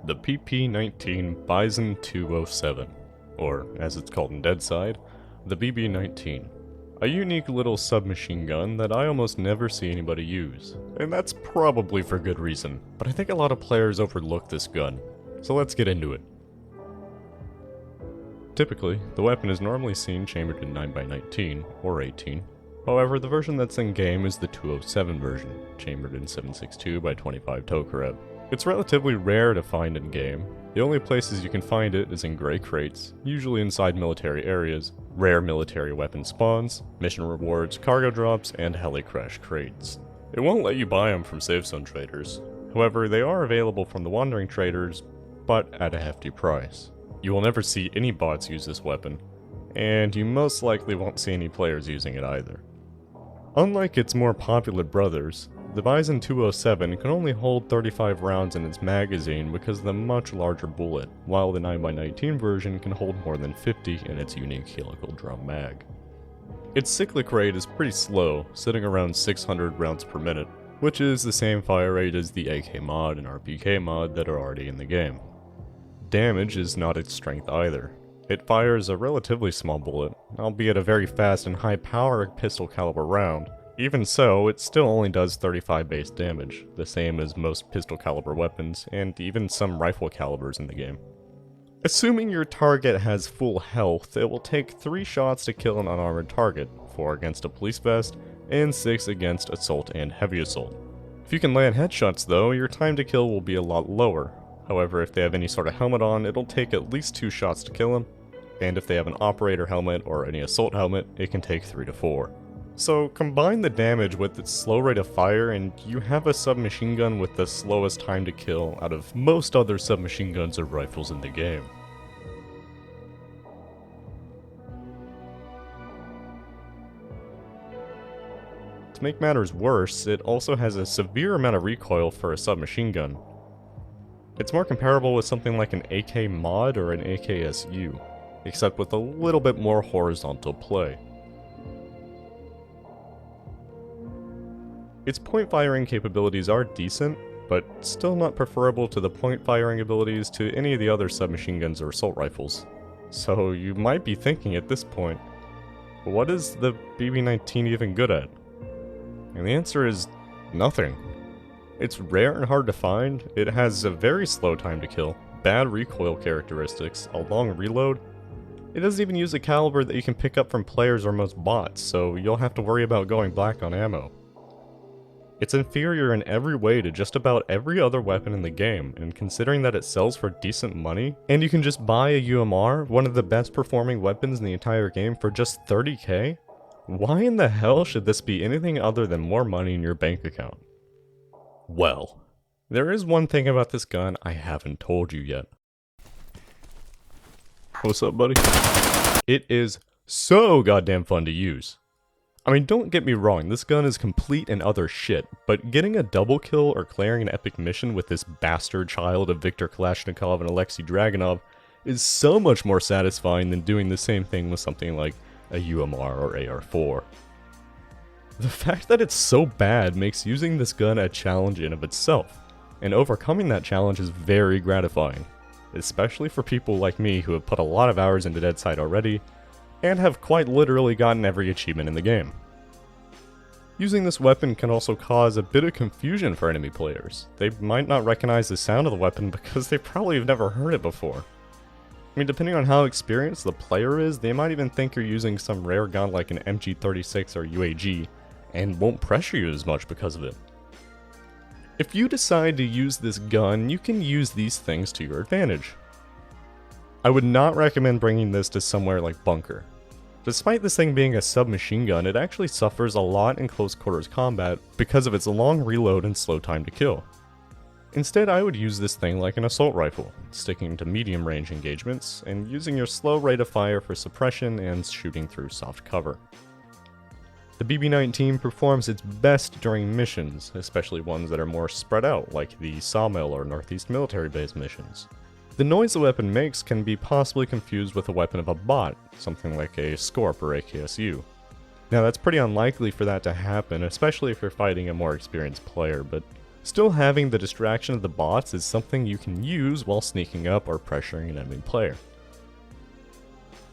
the BB-19 Bison 207, or as it's called in Deadside, the BB-19. A unique little submachine gun that I almost never see anybody use, and that's probably for good reason, but I think a lot of players overlook this gun, so let's get into it. Typically, the weapon is normally seen chambered in 9x19, or 18. However, the version that's in-game is the 207 version, chambered in 7.62x25 Tokarev. It's relatively rare to find in-game. The only places you can find it is in gray crates, usually inside military areas, rare military weapon spawns, mission rewards, cargo drops, and heli crash crates. It won't let you buy them from safe zone traders. However, they are available from the wandering traders, but at a hefty price. You will never see any bots use this weapon, and you most likely won't see any players using it either. Unlike its more popular brothers, the Bison 207 can only hold 35 rounds in its magazine because of the much larger bullet, while the 9x19 version can hold more than 50 in its unique helical drum mag. Its cyclic rate is pretty slow, sitting around 600 rounds per minute, which is the same fire rate as the AK mod and RPK mod that are already in the game. Damage is not its strength either. It fires a relatively small bullet, albeit a very fast and high power pistol caliber round. Even so, it still only does 35 base damage, the same as most pistol caliber weapons, and even some rifle calibers in the game. Assuming your target has full health, it will take 3 shots to kill an unarmored target, 4 against a police vest, and 6 against assault and heavy assault. If you can land headshots though, your time to kill will be a lot lower. However, if they have any sort of helmet on, it'll take at least 2 shots to kill them, and if they have an operator helmet or any assault helmet, it can take 3 to 4. So combine the damage with its slow rate of fire and you have a submachine gun with the slowest time to kill out of most other submachine guns or rifles in the game. To make matters worse, it also has a severe amount of recoil for a submachine gun. It's more comparable with something like an AK mod or an AKSU, except with a little bit more horizontal play. Its point firing capabilities are decent, but still not preferable to the point firing abilities to any of the other submachine guns or assault rifles. So you might be thinking at this point, what is the BB-19 even good at? And the answer is nothing. It's rare and hard to find, it has a very slow time to kill, bad recoil characteristics, a long reload. It doesn't even use a caliber that you can pick up from players or most bots, so you'll have to worry about going black on ammo. It's inferior in every way to just about every other weapon in the game, and considering that it sells for decent money, and you can just buy a UMR, one of the best performing weapons in the entire game, for just 30k? Why in the hell should this be anything other than more money in your bank account? Well, there is one thing about this gun I haven't told you yet. What's up, buddy? It is so goddamn fun to use. I mean, don't get me wrong, this gun is complete and utter shit, but getting a double kill or clearing an epic mission with this bastard child of Viktor Kalashnikov and Alexei Dragunov is so much more satisfying than doing the same thing with something like a UMR or AR-4. The fact that it's so bad makes using this gun a challenge in of itself, and overcoming that challenge is very gratifying, especially for people like me who have put a lot of hours into Deadside already, and have quite literally gotten every achievement in the game. Using this weapon can also cause a bit of confusion for enemy players. They might not recognize the sound of the weapon because they probably have never heard it before. I mean, depending on how experienced the player is, they might even think you're using some rare gun like an MG36 or UAG, and won't pressure you as much because of it. If you decide to use this gun, you can use these things to your advantage. I would not recommend bringing this to somewhere like Bunker. Despite this thing being a submachine gun, it actually suffers a lot in close quarters combat because of its long reload and slow time to kill. Instead, I would use this thing like an assault rifle, sticking to medium range engagements, and using your slow rate of fire for suppression and shooting through soft cover. The BB-19 performs its best during missions, especially ones that are more spread out, like the Sawmill or Northeast Military Base missions. The noise the weapon makes can be possibly confused with a weapon of a bot, something like a Scorp or AKSU. Now that's pretty unlikely for that to happen, especially if you're fighting a more experienced player, but Still, having the distraction of the bots is something you can use while sneaking up or pressuring an enemy player.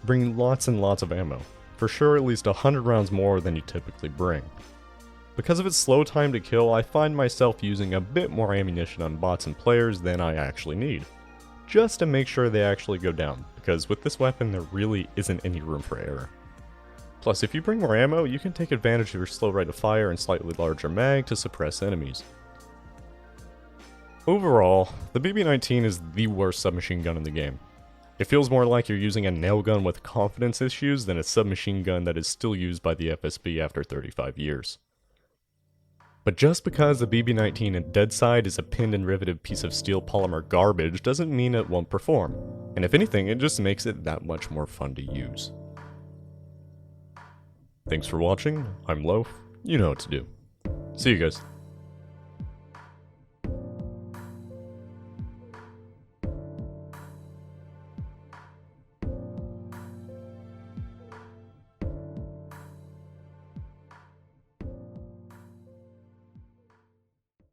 Bring lots and lots of ammo, for sure at least 100 rounds more than you typically bring. Because of its slow time to kill, I find myself using a bit more ammunition on bots and players than I actually need, just to make sure they actually go down, because with this weapon there really isn't any room for error. Plus, if you bring more ammo, you can take advantage of your slow rate of fire and slightly larger mag to suppress enemies. Overall, the BB-19 is the worst submachine gun in the game. It feels more like you're using a nail gun with confidence issues than a submachine gun that is still used by the FSB after 35 years. But just because the BB-19 in Deadside is a pinned and riveted piece of steel polymer garbage doesn't mean it won't perform, and if anything, it just makes it that much more fun to use. Thanks for watching, I'm Loaf, you know what to do. See you guys.